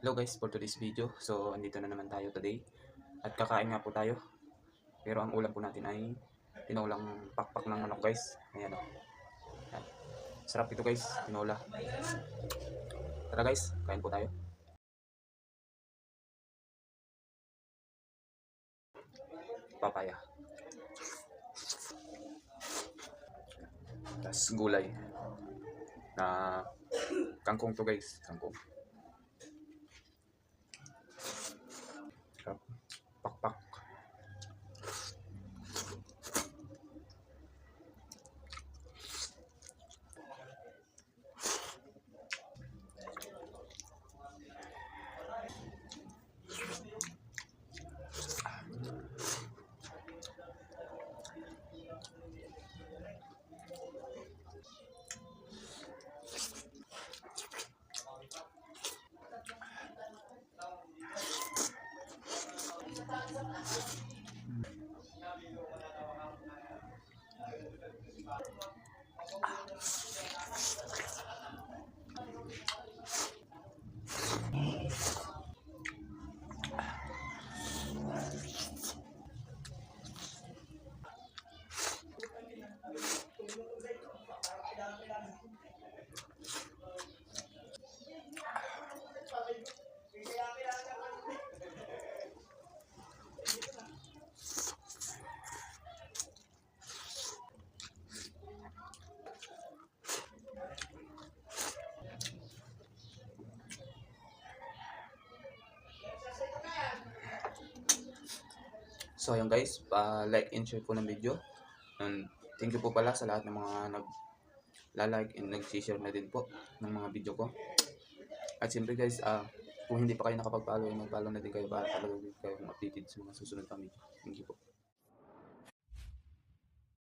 Hello guys, for today's video. So, andito na naman tayo today. At kakain nga po tayo. Pero ang ulam po natin ay tinolang pakpak ng manok guys. Ayan o. Ayan. Sarap ito guys, tinola. Tara guys, kain po tayo. Papaya. Tapos gulay. Na kangkong to guys, kangkong. Sarap. Pakpak. So ayun guys, like and share po ng video. And thank you po pala sa lahat ng mga nag-like and nag-share na din po ng mga video ko. At siyempre guys, kung hindi pa kayo nakapag-follow, mag-follow na din kayo para talaga kayo updated sa mga susunod pang video. Thank you po.